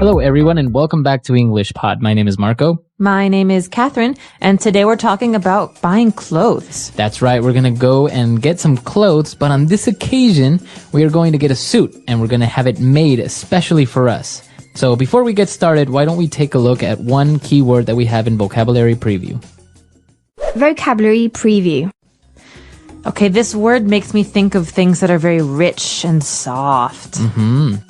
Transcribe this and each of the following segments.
Hello, everyone, and welcome back to English Pod. My name is Marco. My name is Catherine, and today we're talking about buying clothes. That's right, we're going to go and get some clothes, but on this occasion, we are going to get a suit, and we're going to have it made especially for us. So before we get started, why don't we take a look at one keyword that we have in Vocabulary Preview. Vocabulary Preview. Okay, this word makes me think of things that are very rich and soft.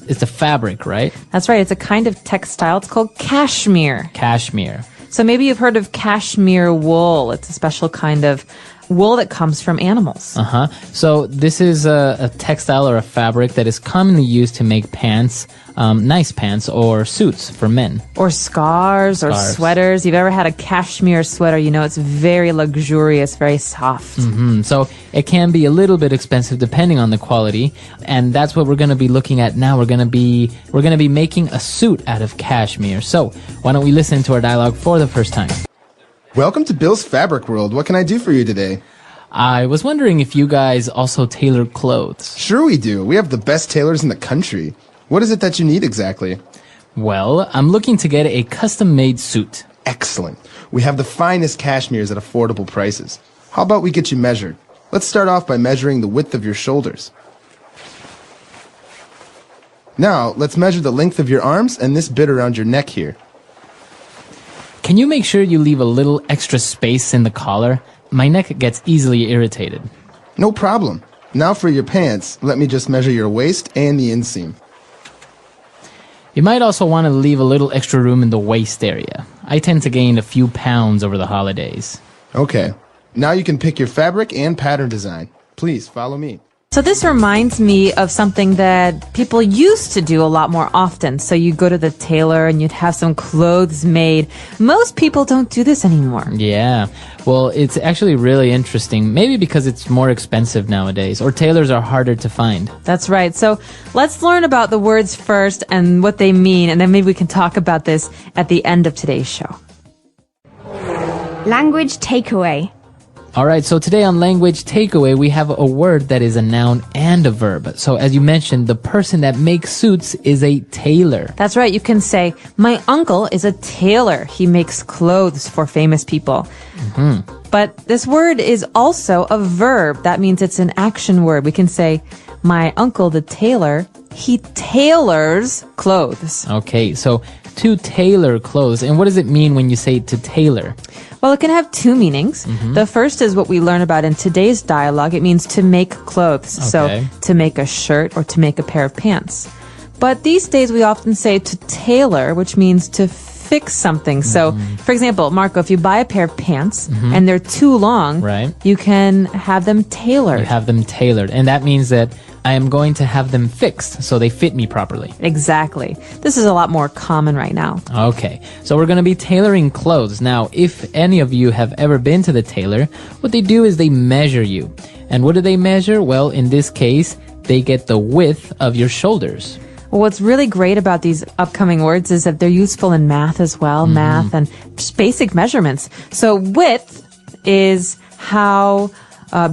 It's a fabric, right? That's right, it's a kind of textile. It's called cashmere. Cashmere. So maybe you've heard of cashmere wool. It's a special kind of wool that comes from animals. So this is a textile or a fabric that is commonly used to make pants, nice pants or suits for men. Or scarves or sweaters. You've ever had a cashmere sweater, you know it's very luxurious, very soft. So it can be a little bit expensive depending on the quality, and that's what we're going to be looking at now. We're going to be making a suit out of cashmere. So why don't we listen to our dialogue for the first time? Welcome to Bill's Fabric World. What can I do for you today? I was wondering if you guys also tailor clothes. Sure we do. We have the best tailors in the country. What is it that you need exactly? Well, I'm looking to get a custom-made suit. Excellent. We have the finest cashmeres at affordable prices. How about we get you measured? Let's start off by measuring the width of your shoulders. Now, let's measure the length of your arms and this bit around your neck here. Can you make sure you leave a little extra space in the collar? My neck gets easily irritated. No problem. Now for your pants, let me just measure your waist and the inseam. You might also want to leave a little extra room in the waist area. I tend to gain a few pounds over the holidays. Okay. Now you can pick your fabric and pattern design. Please follow me. So this reminds me of something that people used to do a lot more often. So you go to the tailor and you'd have some clothes made. Most people don't do this anymore. Yeah. Well, it's actually really interesting. Maybe because it's more expensive nowadays, or tailors are harder to find. That's right. So let's learn about the words first and what they mean, and then maybe we can talk about this at the end of today's show. Language Takeaway. All right, so today on Language Takeaway, we have a word that is a noun and a verb. So as you mentioned, the person that makes suits is a tailor. That's right. You can say, my uncle is a tailor. He makes clothes for famous people. But this word is also a verb. That means it's an action word. We can say, my uncle, the tailor, he tailors clothes. Okay, so to tailor clothes. And what does it mean when you say to tailor? Well, it can have two meanings. The first is what we learn about in today's dialogue. It means to make clothes. Okay. So to make a shirt or to make a pair of pants. But these days we often say to tailor, which means to fix something. So, for example, Marco, if you buy a pair of pants and they're too long, Right. you can have them tailored. You have them tailored. And that means that I am going to have them fixed so they fit me properly. Exactly. This is a lot more common right now. Okay, so we're going to be tailoring clothes. Now, if any of you have ever been to the tailor, what they do is they measure you. And what do they measure? Well, in this case, they get the width of your shoulders. Well, what's really great about these upcoming words is that they're useful in math as well, math and just basic measurements. So width is how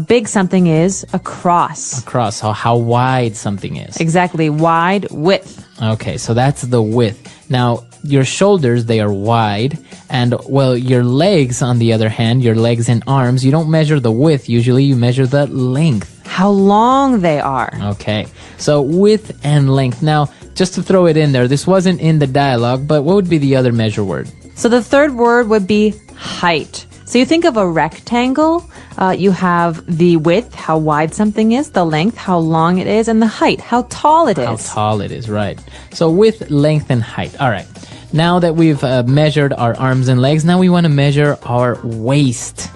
big something is across. Across, so how wide something is. Exactly, wide, width. Okay, so that's the width. Now, your shoulders, they are wide, and, well, your legs, on the other hand, your legs and arms, you don't measure the width. Usually you measure the length. How long they are. Okay, so width and length. Now, just to throw it in there, this wasn't in the dialogue, but what would be the other measure word? So the third word would be height. So you think of a rectangle, you have the width, how wide something is, the length, how long it is, and the height, how tall it is. How tall it is, right. So width, length, and height. All right. Now that we've measured our arms and legs, now we want to measure our waist.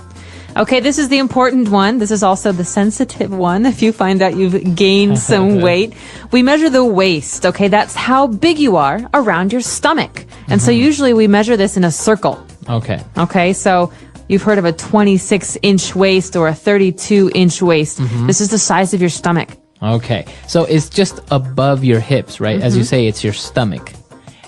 Okay, this is the important one. This is also the sensitive one. If you find out you've gained some weight, we measure the waist. Okay, that's how big you are around your stomach. And so usually we measure this in a circle. Okay. Okay, so you've heard of a 26-inch waist or a 32-inch waist. This is the size of your stomach. Okay. So it's just above your hips, right? As you say, it's your stomach.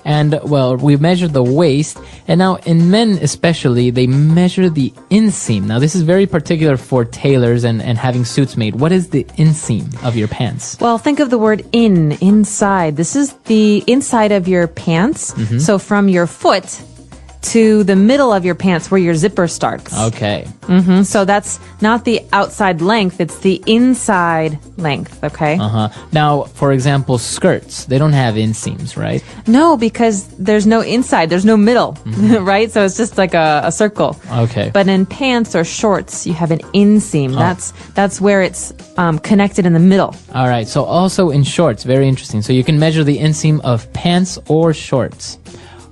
And, well, we measure the waist. And now, in men especially, they measure the inseam. Now, this is very particular for tailors and having suits made. What is the inseam of your pants? Well, think of the word inside. This is the inside of your pants. So from your foot to the middle of your pants where your zipper starts. Okay. So that's not the outside length, it's the inside length, okay? Now, for example, skirts, they don't have inseams, right? No, because there's no inside, there's no middle, right? So it's just like a circle. Okay. But in pants or shorts, you have an inseam. That's where it's connected in the middle. All right. So also in shorts, very interesting. So you can measure the inseam of pants or shorts.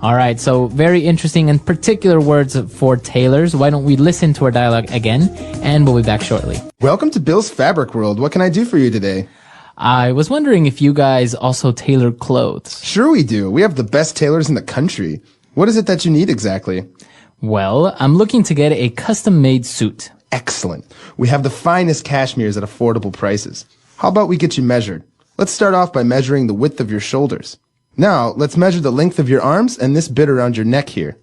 All right. So very interesting and particular words for tailors. Why don't we listen to our dialogue again, and we'll be back shortly. Welcome to Bill's Fabric World. What can I do for you today? I was wondering if you guys also tailor clothes. Sure we do. We have the best tailors in the country. What is it that you need exactly? Well, I'm looking to get a custom-made suit. Excellent. We have the finest cashmeres at affordable prices. How about we get you measured? Let's start off by measuring the width of your shoulders. Now, let's measure the length of your arms and this bit around your neck here.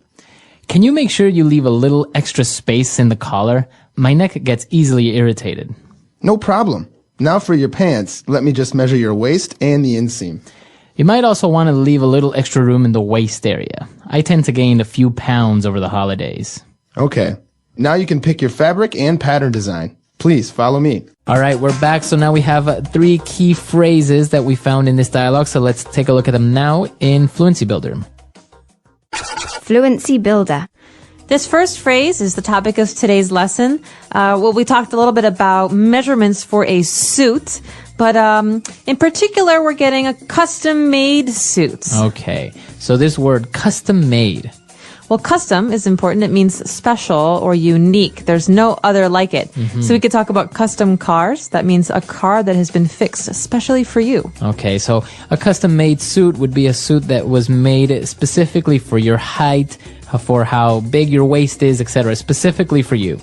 Can you make sure you leave a little extra space in the collar? My neck gets easily irritated. No problem. Now for your pants, let me just measure your waist and the inseam. You might also want to leave a little extra room in the waist area. I tend to gain a few pounds over the holidays. Okay. Now you can pick your fabric and pattern design. Please follow me. All right, we're back. So now we have 3 key phrases that we found in this dialogue. So let's take a look at them now in Fluency Builder. Fluency Builder. This first phrase is the topic of today's lesson. Well, we talked a little bit about measurements for a suit, but in particular, we're getting a custom-made suit. Okay, so this word custom-made. Well, custom is important. It means special or unique. There's no other like it. So we could talk about custom cars. That means a car that has been fixed especially for you. Okay, so a custom-made suit would be a suit that was made specifically for your height, for how big your waist is, etc., specifically for you.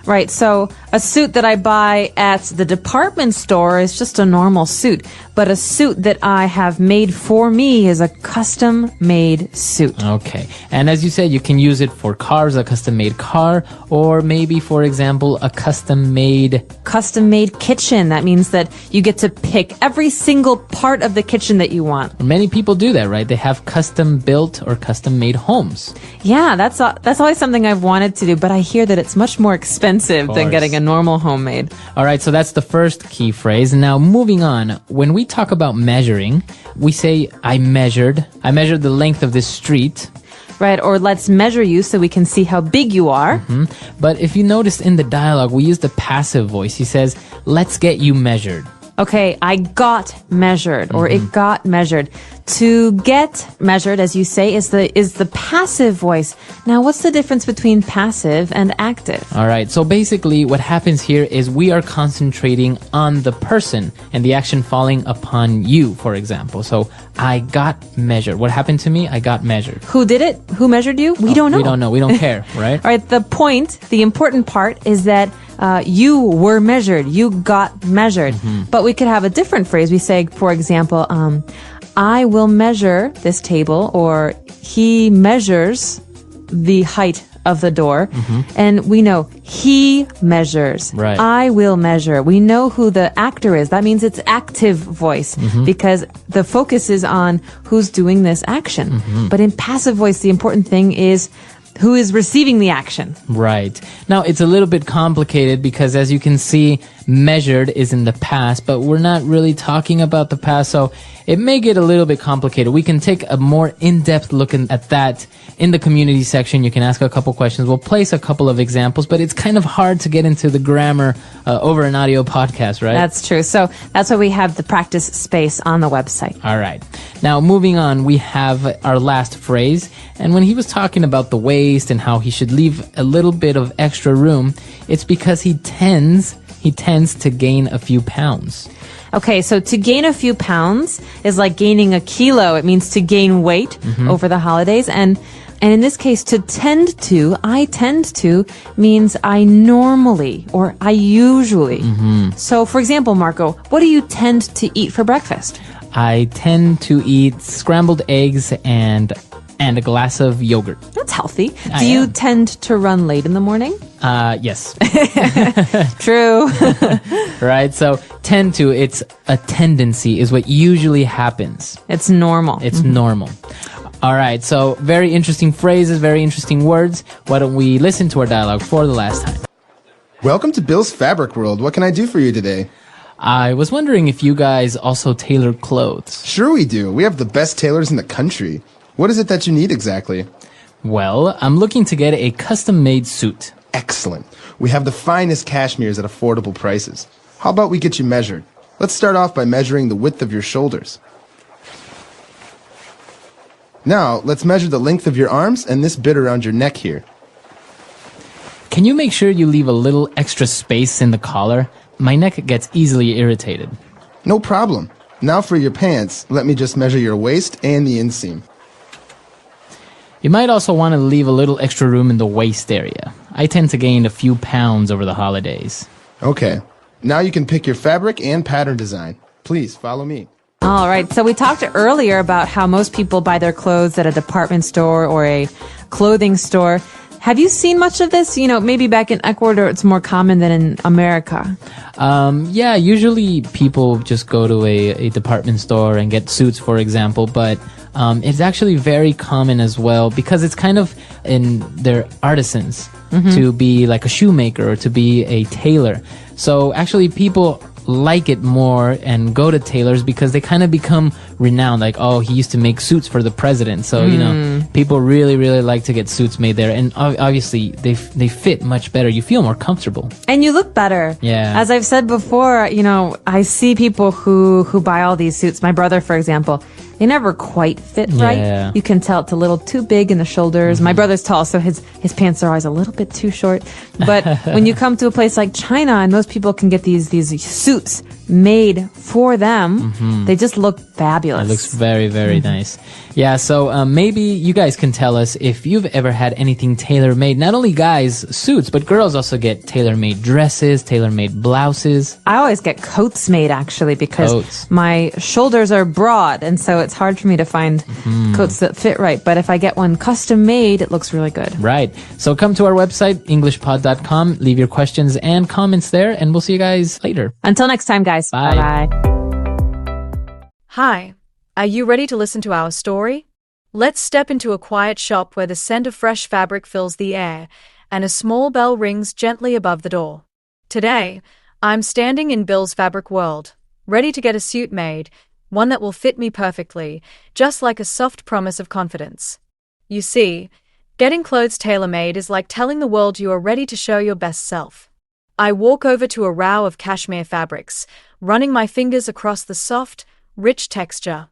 Right, so a suit that I buy at the department store is just a normal suit, but a suit that I have made for me is a custom-made suit. Okay, and as you said, you can use it for cars, a custom-made car, or maybe, for example, a custom-made kitchen. That means that you get to pick every single part of the kitchen that you want. Many people do that, right? They have custom-built or custom-made homes. Yeah, that's always something I've wanted to do, but I hear that it's much more expensive than getting a normal homemade. All right, so that's the first key phrase. Now, moving on, when we talk about measuring, we say, I measured the length of this street. Right, or let's measure you so we can see how big you are. But if you noticed in the dialogue, we use the passive voice. He says, let's get you measured. Okay, I got measured, or it got measured. To get measured, as you say, is the passive voice. Now, what's the difference between passive and active? All right, so basically what happens here is we are concentrating on the person and the action falling upon you, for example. So, I got measured. What happened to me? I got measured. Who did it? Who measured you? We don't know. We don't know. We don't care, right? All right, the important part is that you were measured. You got measured. But we could have a different phrase. We say, for example, I will measure this table, or he measures the height of the door. And we know he measures. Right. I will measure. We know who the actor is. That means it's active voice because the focus is on who's doing this action. But in passive voice, the important thing is who is receiving the action. Right. Now, it's a little bit complicated because, as you can see, measured is in the past, but we're not really talking about the past, so it may get a little bit complicated. We can take a more in-depth look at that in the community section. You can ask a couple questions. We'll place a couple of examples, but it's kind of hard to get into the grammar over an audio podcast, right? That's true. So that's why we have the practice space on the website. All right. Now, moving on, we have our last phrase. And when he was talking about the waist and how he should leave a little bit of extra room, it's because he tends to gain a few pounds. Okay, so to gain a few pounds is like gaining a kilo. It means to gain weight over the holidays. And in this case, I tend to means I normally or I usually. So, for example, Marco, what do you tend to eat for breakfast? I tend to eat scrambled eggs and a glass of yogurt. That's healthy. I Do you am. tend to run late in the morning? Yes. True. Right? So it's a tendency is what usually happens. It's normal. It's normal. All right. So very interesting phrases, very interesting words. Why don't we listen to our dialogue for the last time? Welcome to Bill's Fabric World. What can I do for you today? I was wondering if you guys also tailor clothes. Sure we do. We have the best tailors in the country. What is it that you need exactly? Well, I'm looking to get a custom-made suit. Excellent. We have the finest cashmeres at affordable prices. How about we get you measured? Let's start off by measuring the width of your shoulders. Now, let's measure the length of your arms and this bit around your neck here. Can you make sure you leave a little extra space in the collar? My neck gets easily irritated. No problem. Now for your pants, let me just measure your waist and the inseam. You might also want to leave a little extra room in the waist area. I tend to gain a few pounds over the holidays. Okay. Now you can pick your fabric and pattern design. Please follow me. All right. So we talked earlier about how most people buy their clothes at a department store or a clothing store. Have you seen much of this? You know, maybe back in Ecuador, it's more common than in America. Yeah, usually people just go to a department store and get suits, for example, but it's actually very common as well because it's kind of they're artisans to be like a shoemaker or to be a tailor. So actually people like it more and go to tailors because they kind of become renowned. Like, oh, he used to make suits for the president. So, you know, people really, really like to get suits made there. And obviously they fit much better. You feel more comfortable. And you look better. Yeah. As I've said before, you know, I see people who buy all these suits. My brother, for example, they never quite fit right. Yeah. You can tell it's a little too big in the shoulders. My brother's tall, so his pants are always a little bit too short. But when you come to a place like China and most people can get these suits made for them, they just look fabulous. It looks very, very nice. Yeah, so maybe you guys can tell us if you've ever had anything tailor-made. Not only guys' suits, but girls also get tailor-made dresses, tailor-made blouses. I always get coats made, actually, because Coats. my shoulders are broad, and so it's hard for me to find coats that fit right. But if I get one custom made, it looks really good. Right. So come to our website, englishpod.com, leave your questions and comments there, and we'll see you guys later. Until next time, guys. Bye. Bye-bye. Hi, are you ready to listen to our story? Let's step into a quiet shop where the scent of fresh fabric fills the air and a small bell rings gently above the door. Today, I'm standing in Bill's Fabric World, ready to get a suit made, one that will fit me perfectly, just like a soft promise of confidence. You see, getting clothes tailor-made is like telling the world you are ready to show your best self. I walk over to a row of cashmere fabrics, running my fingers across the soft, rich texture.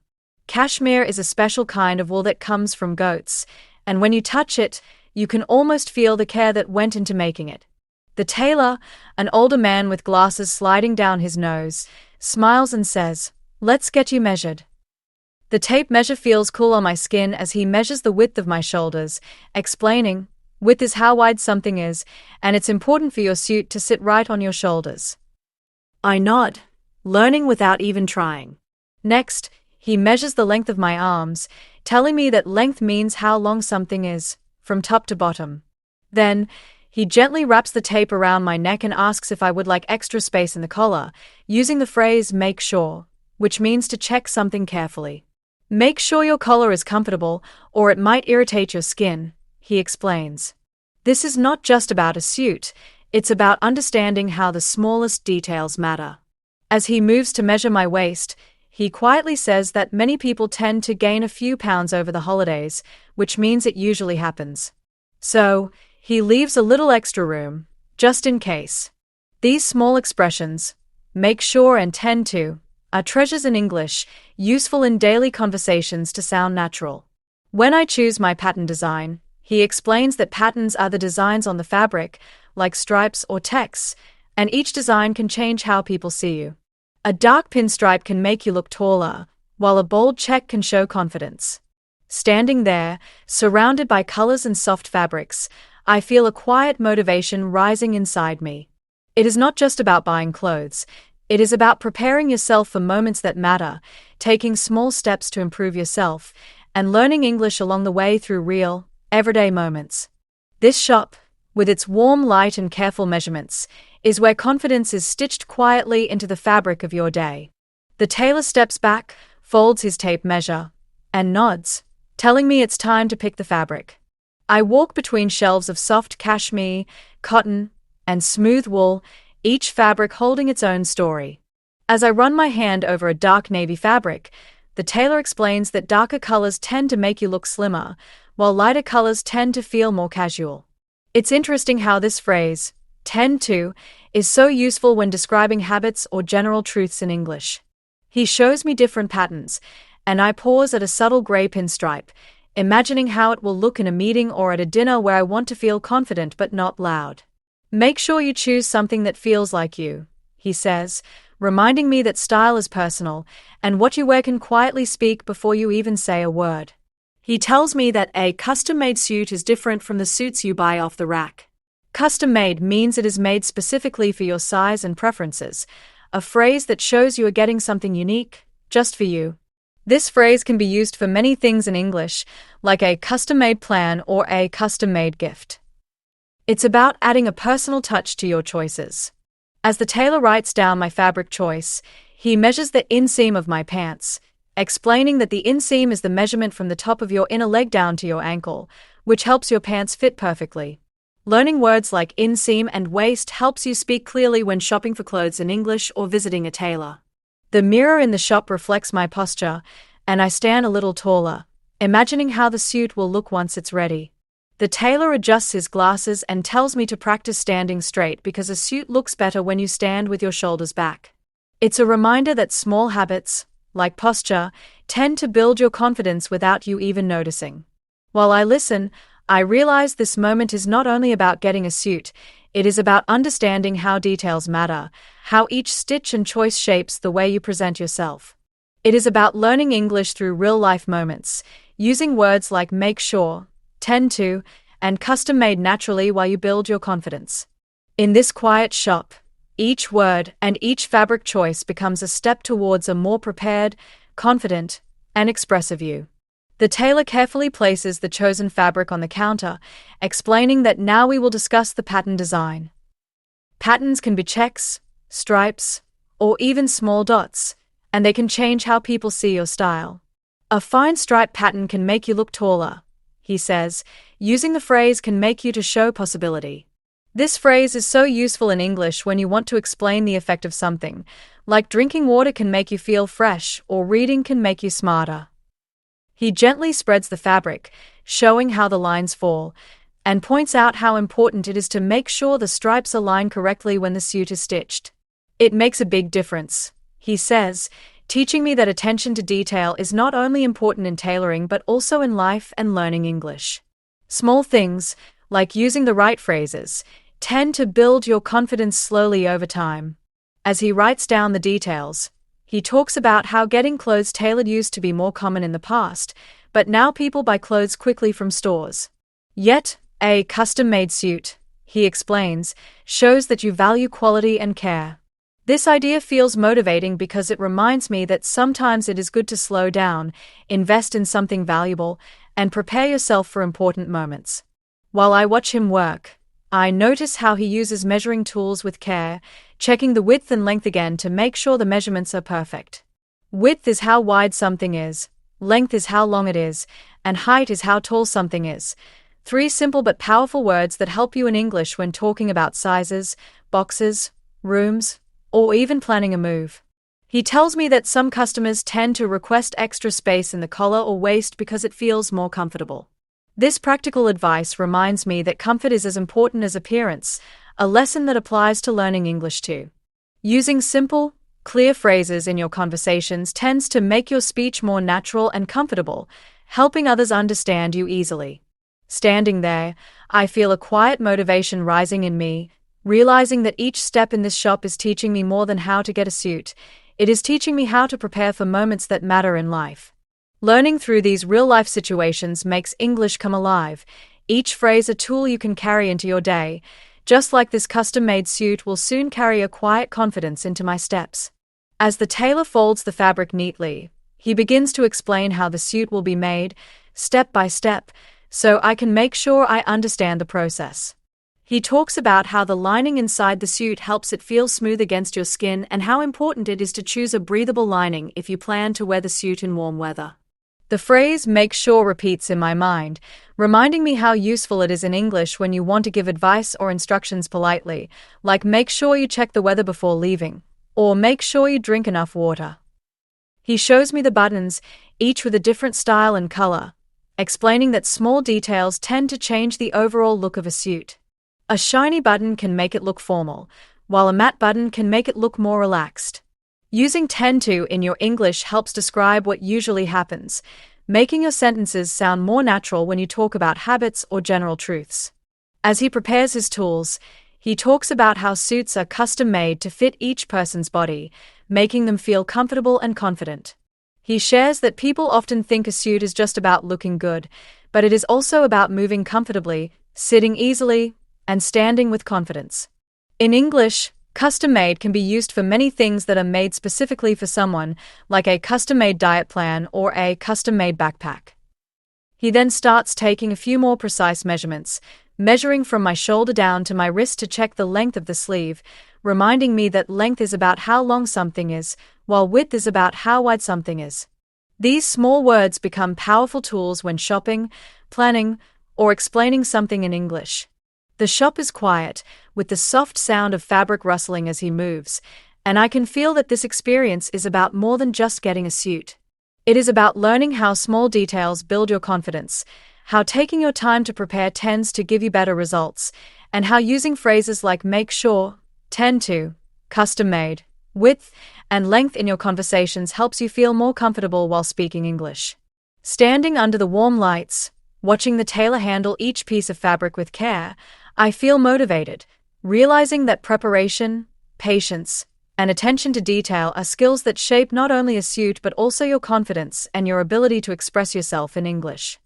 Cashmere is a special kind of wool that comes from goats, and when you touch it, you can almost feel the care that went into making it. The tailor, an older man with glasses sliding down his nose, smiles and says, "Let's get you measured." The tape measure feels cool on my skin as he measures the width of my shoulders, explaining, "Width is how wide something is, and it's important for your suit to sit right on your shoulders." I nod, learning without even trying. Next, he measures the length of my arms, telling me that length means how long something is, from top to bottom. Then, he gently wraps the tape around my neck and asks if I would like extra space in the collar, using the phrase "make sure," which means to check something carefully. Make sure your collar is comfortable, or it might irritate your skin, he explains. This is not just about a suit, it's about understanding how the smallest details matter. As he moves to measure my waist, he quietly says that many people tend to gain a few pounds over the holidays, which means it usually happens. So, he leaves a little extra room, just in case. These small expressions, make sure and tend to, are treasures in English, useful in daily conversations to sound natural. When I choose my pattern design, he explains that patterns are the designs on the fabric, like stripes or texts, and each design can change how people see you. A dark pinstripe can make you look taller, while a bold check can show confidence. Standing there, surrounded by colors and soft fabrics, I feel a quiet motivation rising inside me. It is not just about buying clothes. It is about preparing yourself for moments that matter, taking small steps to improve yourself, and learning English along the way through real, everyday moments. This shop, with its warm light and careful measurements, is where confidence is stitched quietly into the fabric of your day. The tailor steps back, folds his tape measure, and nods, telling me it's time to pick the fabric. I walk between shelves of soft cashmere, cotton, and smooth wool, each fabric holding its own story. As I run my hand over a dark navy fabric, the tailor explains that darker colors tend to make you look slimmer, while lighter colors tend to feel more casual. It's interesting how this phrase, tend to, is so useful when describing habits or general truths in English. He shows me different patterns, and I pause at a subtle gray pinstripe, imagining how it will look in a meeting or at a dinner where I want to feel confident but not loud. Make sure you choose something that feels like you, he says, reminding me that style is personal, and what you wear can quietly speak before you even say a word. He tells me that a custom-made suit is different from the suits you buy off the rack. Custom-made means it is made specifically for your size and preferences, a phrase that shows you are getting something unique, just for you. This phrase can be used for many things in English, like a custom-made plan or a custom-made gift. It's about adding a personal touch to your choices. As the tailor writes down my fabric choice, he measures the inseam of my pants, explaining that the inseam is the measurement from the top of your inner leg down to your ankle, which helps your pants fit perfectly. Learning words like inseam and waist helps you speak clearly when shopping for clothes in English or visiting a tailor. The mirror in the shop reflects my posture, and I stand a little taller, imagining how the suit will look once it's ready. The tailor adjusts his glasses and tells me to practice standing straight because a suit looks better when you stand with your shoulders back. It's a reminder that small habits, like posture, tend to build your confidence without you even noticing. While I listen, I realize this moment is not only about getting a suit, it is about understanding how details matter, how each stitch and choice shapes the way you present yourself. It is about learning English through real-life moments, using words like make sure, tend to, and custom-made naturally while you build your confidence. In this quiet shop, each word and each fabric choice becomes a step towards a more prepared, confident, and expressive you. The tailor carefully places the chosen fabric on the counter, explaining that now we will discuss the pattern design. Patterns can be checks, stripes, or even small dots, and they can change how people see your style. A fine stripe pattern can make you look taller, he says, using the phrase can make you to show possibility. This phrase is so useful in English when you want to explain the effect of something, like drinking water can make you feel fresh or reading can make you smarter. He gently spreads the fabric, showing how the lines fall, and points out how important it is to make sure the stripes align correctly when the suit is stitched. It makes a big difference, he says, teaching me that attention to detail is not only important in tailoring but also in life and learning English. Small things, like using the right phrases, tend to build your confidence slowly over time. As he writes down the details, he talks about how getting clothes tailored used to be more common in the past, but now people buy clothes quickly from stores. Yet, a custom-made suit, he explains, shows that you value quality and care. This idea feels motivating because it reminds me that sometimes it is good to slow down, invest in something valuable, and prepare yourself for important moments. While I watch him work, I notice how he uses measuring tools with care, checking the width and length again to make sure the measurements are perfect. Width is how wide something is, length is how long it is, and height is how tall something is. 3 simple but powerful words that help you in English when talking about sizes, boxes, rooms, or even planning a move. He tells me that some customers tend to request extra space in the collar or waist because it feels more comfortable. This practical advice reminds me that comfort is as important as appearance, a lesson that applies to learning English too. Using simple, clear phrases in your conversations tends to make your speech more natural and comfortable, helping others understand you easily. Standing there, I feel a quiet motivation rising in me, realizing that each step in this shop is teaching me more than how to get a suit. It is teaching me how to prepare for moments that matter in life. Learning through these real-life situations makes English come alive, each phrase a tool you can carry into your day, just like this custom-made suit will soon carry a quiet confidence into my steps. As the tailor folds the fabric neatly, He begins to explain how the suit will be made, step by step, so I can make sure I understand the process. He talks about how the lining inside the suit helps it feel smooth against your skin and how important it is to choose a breathable lining if you plan to wear the suit in warm weather. The phrase "make sure" repeats in my mind, reminding me how useful it is in English when you want to give advice or instructions politely, like make sure you check the weather before leaving, or make sure you drink enough water. He shows me the buttons, each with a different style and color, explaining that small details tend to change the overall look of a suit. A shiny button can make it look formal, while a matte button can make it look more relaxed. Using tend to in your English helps describe what usually happens, making your sentences sound more natural when you talk about habits or general truths. As he prepares his tools, he talks about how suits are custom-made to fit each person's body, making them feel comfortable and confident. He shares that people often think a suit is just about looking good, but it is also about moving comfortably, sitting easily, and standing with confidence. In English, custom-made can be used for many things that are made specifically for someone, like a custom-made diet plan or a custom-made backpack. He then starts taking a few more precise measurements, measuring from my shoulder down to my wrist to check the length of the sleeve, reminding me that length is about how long something is, while width is about how wide something is. These small words become powerful tools when shopping, planning, or explaining something in English. The shop is quiet, with the soft sound of fabric rustling as he moves, and I can feel that this experience is about more than just getting a suit. It is about learning how small details build your confidence, how taking your time to prepare tends to give you better results, and how using phrases like make sure, tend to, custom-made, width, and length in your conversations helps you feel more comfortable while speaking English. Standing under the warm lights, watching the tailor handle each piece of fabric with care, I feel motivated, realizing that preparation, patience, and attention to detail are skills that shape not only a suit but also your confidence and your ability to express yourself in English.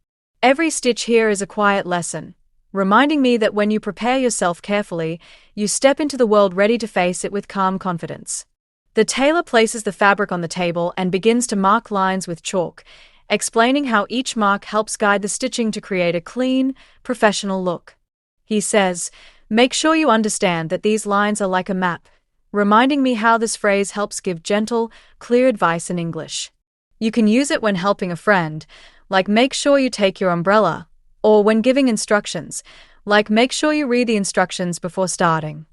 Every stitch here is a quiet lesson, reminding me that when you prepare yourself carefully, you step into the world ready to face it with calm confidence. The tailor places the fabric on the table and begins to mark lines with chalk, explaining how each mark helps guide the stitching to create a clean, professional look. He says, "Make sure you understand that these lines are like a map," reminding me how this phrase helps give gentle, clear advice in English. You can use it when helping a friend, like make sure you take your umbrella, or when giving instructions, like make sure you read the instructions before starting.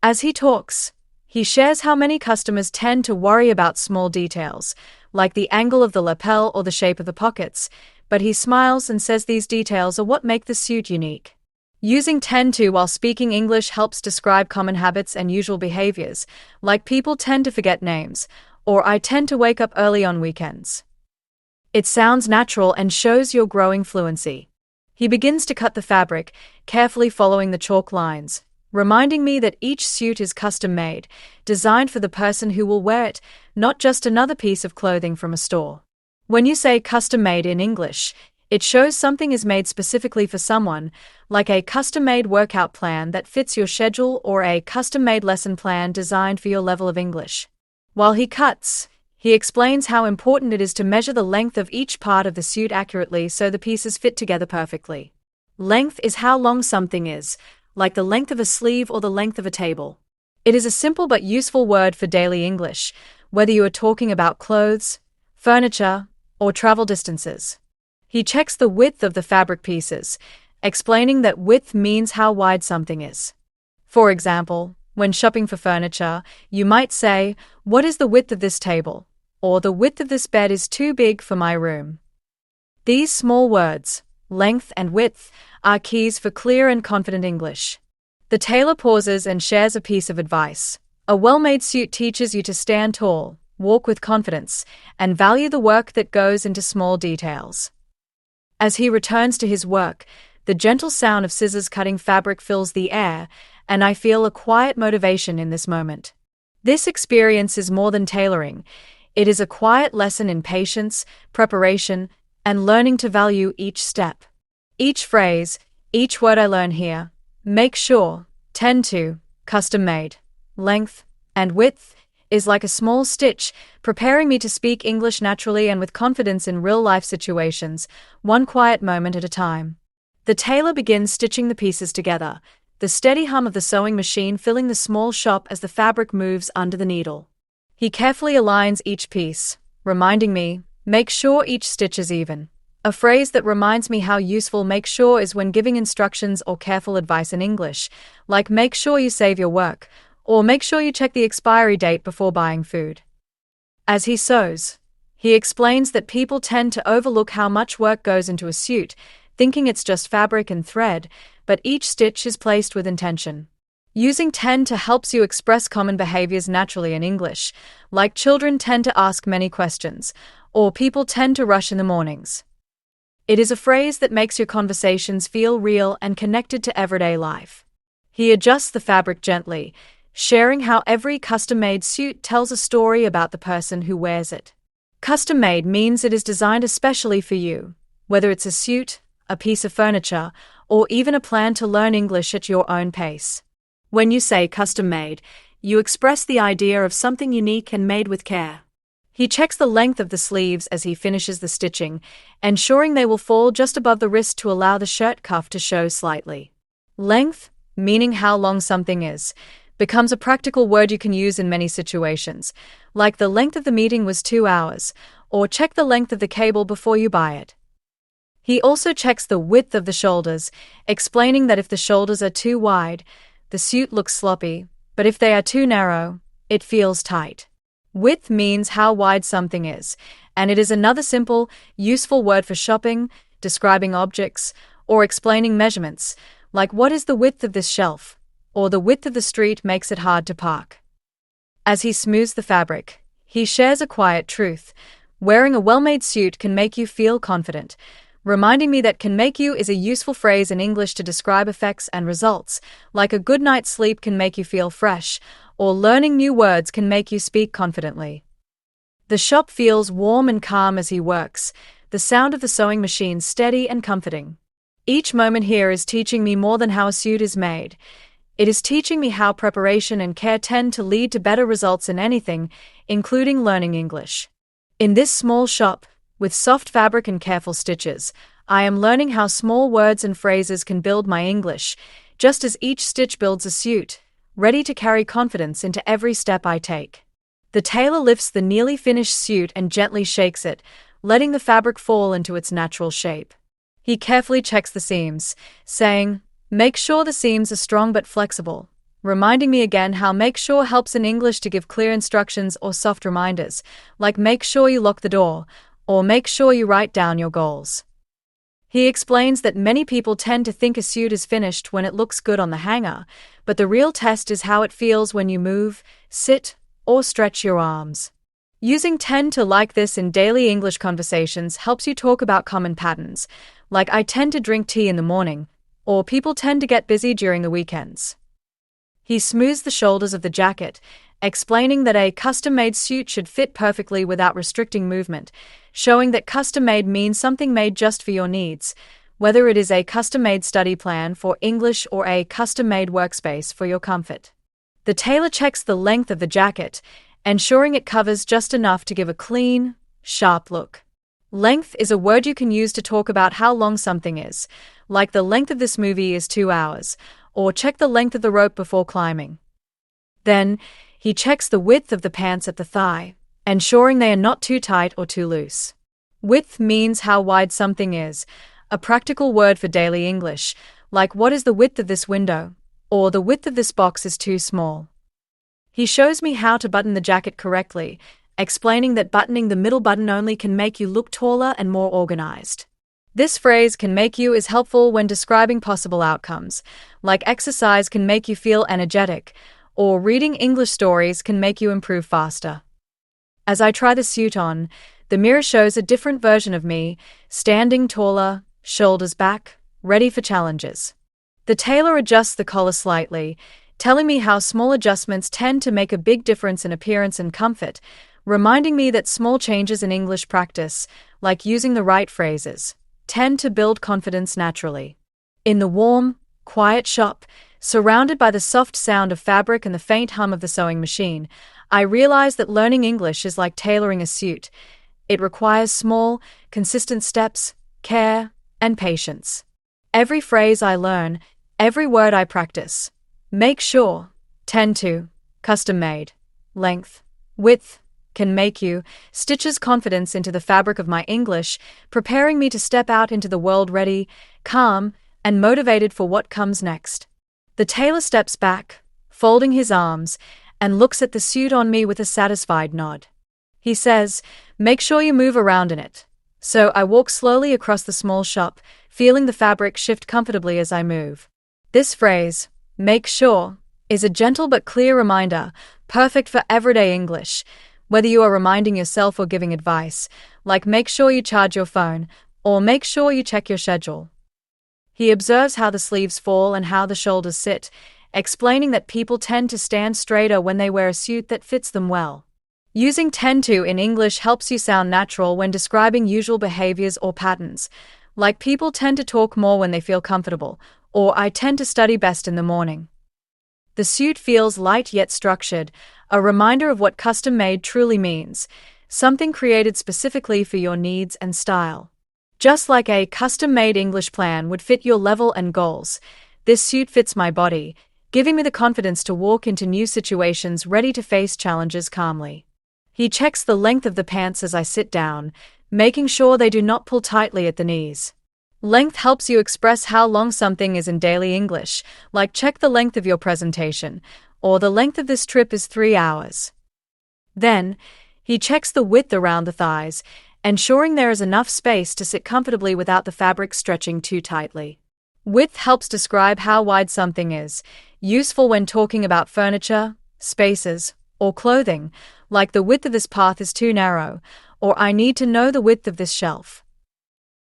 As he talks, he shares how many customers tend to worry about small details, like the angle of the lapel or the shape of the pockets, but he smiles and says these details are what make the suit unique. Using tend to while speaking English helps describe common habits and usual behaviors, like people tend to forget names, or I tend to wake up early on weekends. It sounds natural and shows your growing fluency. He begins to cut the fabric, carefully following the chalk lines, reminding me that each suit is custom-made, designed for the person who will wear it, not just another piece of clothing from a store. When you say custom-made in English, it shows something is made specifically for someone, like a custom-made workout plan that fits your schedule or a custom-made lesson plan designed for your level of English. While he cuts, he explains how important it is to measure the length of each part of the suit accurately so the pieces fit together perfectly. Length is how long something is, like the length of a sleeve or the length of a table. It is a simple but useful word for daily English, whether you are talking about clothes, furniture, or travel distances. He checks the width of the fabric pieces, explaining that width means how wide something is. For example, when shopping for furniture, you might say, "What is the width of this table?" or "The width of this bed is too big for my room." These small words, length and width, are keys for clear and confident English. The tailor pauses and shares a piece of advice. A well-made suit teaches you to stand tall, walk with confidence, and value the work that goes into small details. As he returns to his work, the gentle sound of scissors cutting fabric fills the air, and I feel a quiet motivation in this moment. This experience is more than tailoring. It is a quiet lesson in patience, preparation, and learning to value each step. Each phrase, each word I learn here, make sure, tend to, custom-made, length, and width, is like a small stitch, preparing me to speak English naturally and with confidence in real-life situations, one quiet moment at a time. The tailor begins stitching the pieces together, the steady hum of the sewing machine filling the small shop as the fabric moves under the needle. He carefully aligns each piece, reminding me, make sure each stitch is even. A phrase that reminds me how useful make sure is when giving instructions or careful advice in English, like make sure you save your work, or make sure you check the expiry date before buying food. As he sews, he explains that people tend to overlook how much work goes into a suit, thinking it's just fabric and thread, but each stitch is placed with intention. Using tend to helps you express common behaviors naturally in English, like children tend to ask many questions, or people tend to rush in the mornings. It is a phrase that makes your conversations feel real and connected to everyday life. He adjusts the fabric gently, sharing how every custom-made suit tells a story about the person who wears it. Custom-made means it is designed especially for you, whether it's a suit, a piece of furniture, or even a plan to learn English at your own pace. When you say custom-made, you express the idea of something unique and made with care. He checks the length of the sleeves as he finishes the stitching, ensuring they will fall just above the wrist to allow the shirt cuff to show slightly. Length, meaning how long something is, becomes a practical word you can use in many situations, like the length of the meeting was 2 hours, or check the length of the cable before you buy it. He also checks the width of the shoulders, explaining that if the shoulders are too wide, the suit looks sloppy, but if they are too narrow, it feels tight. Width means how wide something is, and it is another simple, useful word for shopping, describing objects, or explaining measurements, like what is the width of this shelf, or the width of the street makes it hard to park. As he smooths the fabric, he shares a quiet truth. Wearing a well-made suit can make you feel confident, reminding me that can make you is a useful phrase in English to describe effects and results, like a good night's sleep can make you feel fresh, or learning new words can make you speak confidently. The shop feels warm and calm as he works, the sound of the sewing machine steady and comforting. Each moment here is teaching me more than how a suit is made. It is teaching me how preparation and care tend to lead to better results in anything, including learning English. In this small shop, with soft fabric and careful stitches, I am learning how small words and phrases can build my English, just as each stitch builds a suit, ready to carry confidence into every step I take. The tailor lifts the nearly finished suit and gently shakes it, letting the fabric fall into its natural shape. He carefully checks the seams, saying, "Make sure the seams are strong but flexible," reminding me again how make sure helps in English to give clear instructions or soft reminders, like make sure you lock the door, or make sure you write down your goals. He explains that many people tend to think a suit is finished when it looks good on the hanger, but the real test is how it feels when you move, sit, or stretch your arms. Using tend to like this in daily English conversations helps you talk about common patterns, like I tend to drink tea in the morning, or people tend to get busy during the weekends. He smooths the shoulders of the jacket, explaining that a custom-made suit should fit perfectly without restricting movement, showing that custom-made means something made just for your needs, whether it is a custom-made study plan for English or a custom-made workspace for your comfort. The tailor checks the length of the jacket, ensuring it covers just enough to give a clean, sharp look. Length is a word you can use to talk about how long something is, like the length of this movie is 2 hours, or check the length of the rope before climbing. Then, he checks the width of the pants at the thigh, ensuring they are not too tight or too loose. Width means how wide something is, a practical word for daily English, like what is the width of this window, or the width of this box is too small. He shows me how to button the jacket correctly, explaining that buttoning the middle button only can make you look taller and more organized. This phrase can make you is helpful when describing possible outcomes, like exercise can make you feel energetic, or reading English stories can make you improve faster. As I try the suit on, the mirror shows a different version of me, standing taller, shoulders back, ready for challenges. The tailor adjusts the collar slightly, telling me how small adjustments tend to make a big difference in appearance and comfort, reminding me that small changes in English practice, like using the right phrases, tend to build confidence naturally. In the warm, quiet shop, surrounded by the soft sound of fabric and the faint hum of the sewing machine, I realize that learning English is like tailoring a suit. It requires small, consistent steps, care, and patience. Every phrase I learn, every word I practice. Make sure, tend to, custom made, length, width, can make you, stitches confidence into the fabric of my English, preparing me to step out into the world ready, calm, and motivated for what comes next. The tailor steps back, folding his arms, and looks at the suit on me with a satisfied nod. He says, "Make sure you move around in it." So I walk slowly across the small shop, feeling the fabric shift comfortably as I move. This phrase, "make sure," is a gentle but clear reminder, perfect for everyday English, whether you are reminding yourself or giving advice, like make sure you charge your phone, or make sure you check your schedule. He observes how the sleeves fall and how the shoulders sit, explaining that people tend to stand straighter when they wear a suit that fits them well. Using tend to in English helps you sound natural when describing usual behaviors or patterns, like people tend to talk more when they feel comfortable, or I tend to study best in the morning. The suit feels light yet structured, a reminder of what custom-made truly means, something created specifically for your needs and style. Just like a custom-made English plan would fit your level and goals, this suit fits my body, giving me the confidence to walk into new situations ready to face challenges calmly. He checks the length of the pants as I sit down, making sure they do not pull tightly at the knees. Length helps you express how long something is in daily English, like check the length of your presentation, or the length of this trip is 3 hours. Then, he checks the width around the thighs, ensuring there is enough space to sit comfortably without the fabric stretching too tightly. Width helps describe how wide something is, useful when talking about furniture, spaces, or clothing, like the width of this path is too narrow, or I need to know the width of this shelf.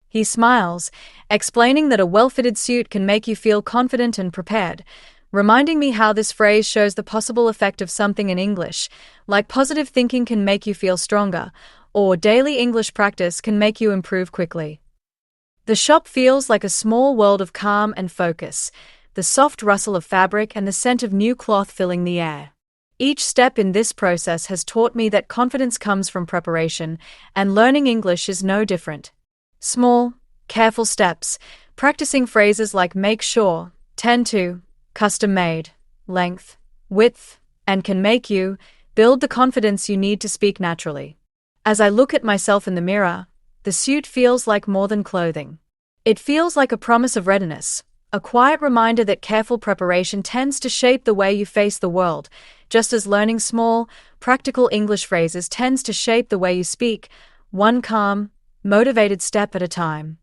He smiles, explaining that a well-fitted suit can make you feel confident and prepared, reminding me how this phrase shows the possible effect of something in English, like positive thinking can make you feel stronger, or daily English practice can make you improve quickly. The shop feels like a small world of calm and focus, the soft rustle of fabric and the scent of new cloth filling the air. Each step in this process has taught me that confidence comes from preparation, and learning English is no different. Small, careful steps, practicing phrases like make sure, tend to, custom made, length, width, and can make you, build the confidence you need to speak naturally. As I look at myself in the mirror, the suit feels like more than clothing. It feels like a promise of readiness, a quiet reminder that careful preparation tends to shape the way you face the world, just as learning small, practical English phrases tends to shape the way you speak, one calm, motivated step at a time.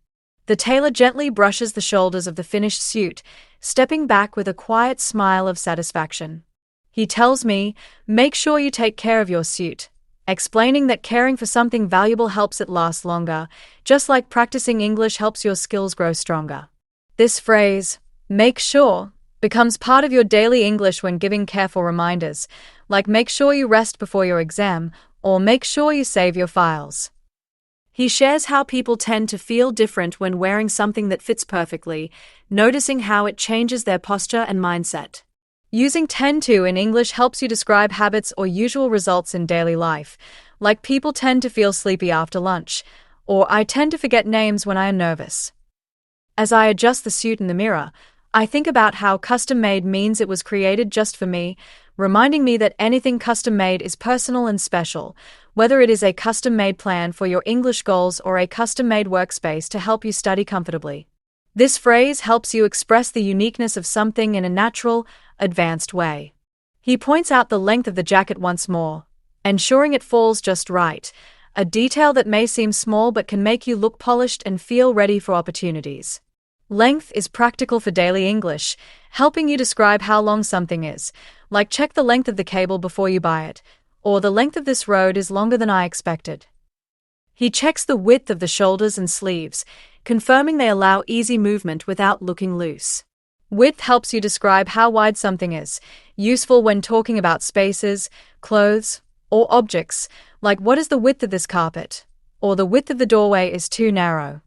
The tailor gently brushes the shoulders of the finished suit, stepping back with a quiet smile of satisfaction. He tells me, make sure you take care of your suit, explaining that caring for something valuable helps it last longer, just like practicing English helps your skills grow stronger. This phrase, make sure, becomes part of your daily English when giving careful reminders, like make sure you rest before your exam, or make sure you save your files. He shares how people tend to feel different when wearing something that fits perfectly, noticing how it changes their posture and mindset. Using tend to in English helps you describe habits or usual results in daily life, like people tend to feel sleepy after lunch, or I tend to forget names when I am nervous. As I adjust the suit in the mirror, I think about how custom-made means it was created just for me, reminding me that anything custom-made is personal and special, whether it is a custom-made plan for your English goals or a custom-made workspace to help you study comfortably. This phrase helps you express the uniqueness of something in a natural, advanced way. He points out the length of the jacket once more, ensuring it falls just right, a detail that may seem small but can make you look polished and feel ready for opportunities. Length is practical for daily English, helping you describe how long something is, like check the length of the cable before you buy it, or the length of this road is longer than I expected. He checks the width of the shoulders and sleeves, confirming they allow easy movement without looking loose. Width helps you describe how wide something is, useful when talking about spaces, clothes, or objects, like what is the width of this carpet, or the width of the doorway is too narrow.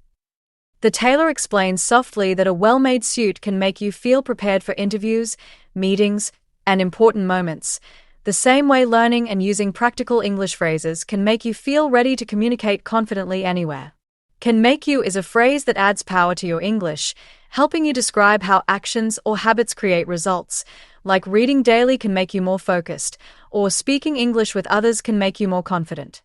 The tailor explains softly that a well-made suit can make you feel prepared for interviews, meetings, and important moments, The same way learning and using practical English phrases can make you feel ready to communicate confidently anywhere. Can make you is a phrase that adds power to your English, helping you describe how actions or habits create results, like reading daily can make you more focused, or speaking English with others can make you more confident.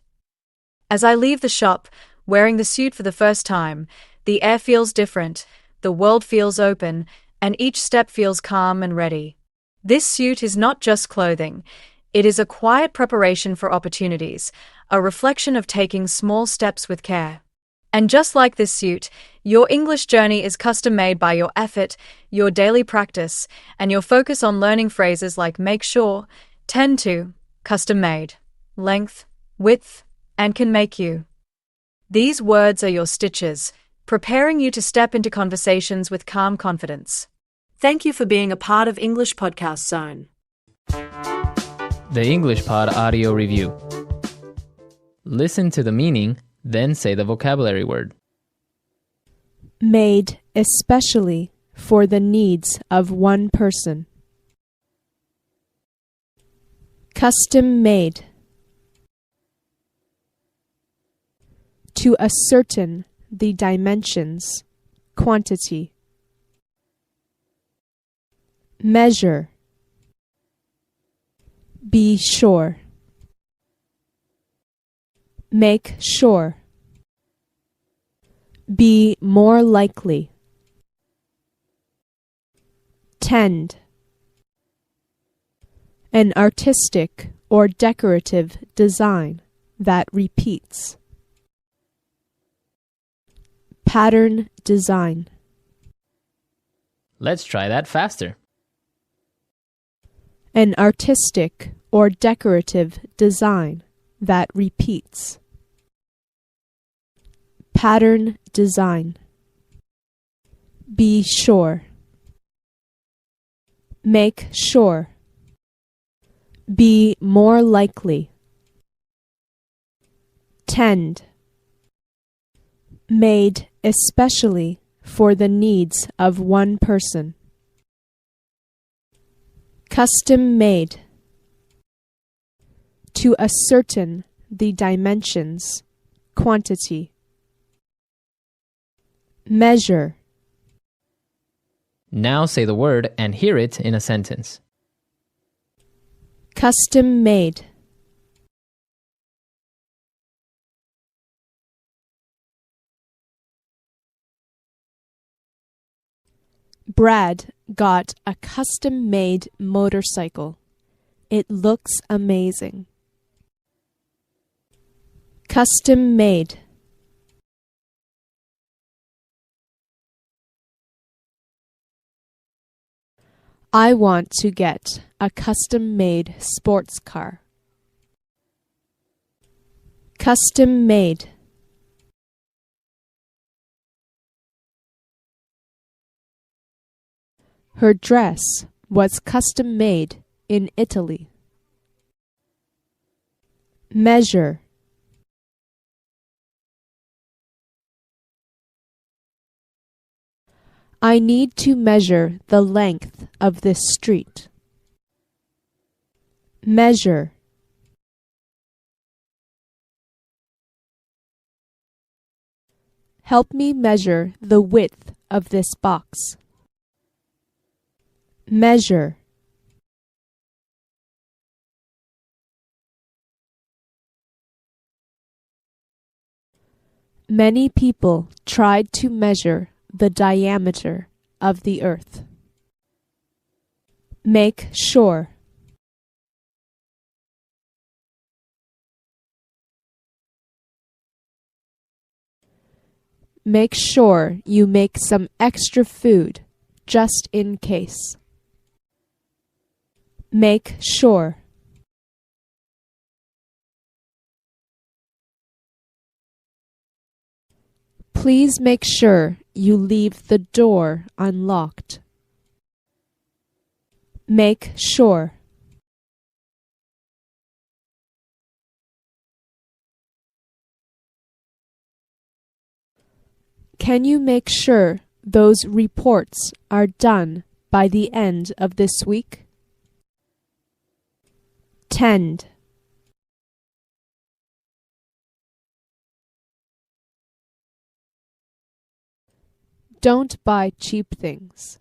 As I leave the shop, wearing the suit for the first time, the air feels different, the world feels open, and each step feels calm and ready. This suit is not just clothing. It is a quiet preparation for opportunities, a reflection of taking small steps with care. And just like this suit, your English journey is custom-made by your effort, your daily practice, and your focus on learning phrases like make sure, tend to, custom-made, length, width, and can make you. These words are your stitches, preparing you to step into conversations with calm confidence. Thank you for being a part of English Podcast Zone. The English Pod Audio Review. Listen to the meaning, then say the vocabulary word. Made especially for the needs of one person. Custom made. To ascertain the dimensions, quantity. Measure. Be sure. Make sure. Be more likely. Tend. An artistic or decorative design that repeats. Pattern design. Let's try that faster. An artistic or decorative design that repeats. Pattern design. Be sure. Make sure. Be more likely. Tend. Made especially for the needs of one person. Custom made. To ascertain the dimensions, quantity. Measure. Now say the word and hear it in a sentence. Custom made. Brad got a custom-made motorcycle. It looks amazing. Custom-made. I want to get a custom-made sports car. Custom-made. Her dress was custom-made in Italy. Measure. I need to measure the length of this street. Measure. Help me measure the width of this box. Measure. Many people tried to measure the diameter of the earth. Make sure. Make sure you make some extra food just in case. Make sure. Please make sure you leave the door unlocked. Make sure. Can you make sure those reports are done by the end of this week? Tend. Don't buy cheap things.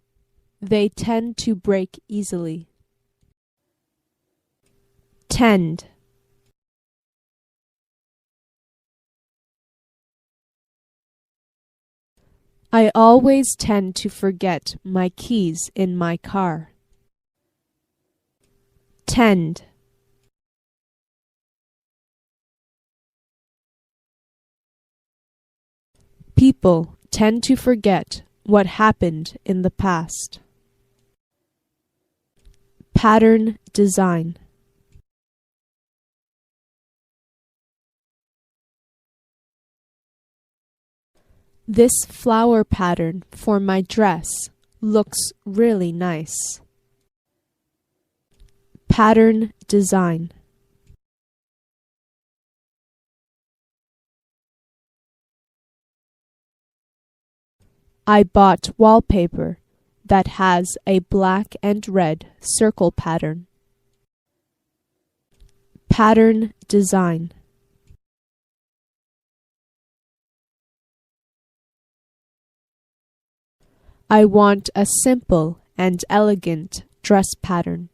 They tend to break easily. Tend. I always tend to forget my keys in my car. Tend. People tend to forget what happened in the past. Pattern design. This flower pattern for my dress looks really nice. Pattern design. I bought wallpaper that has a black and red circle pattern. Pattern design. I want a simple and elegant dress pattern.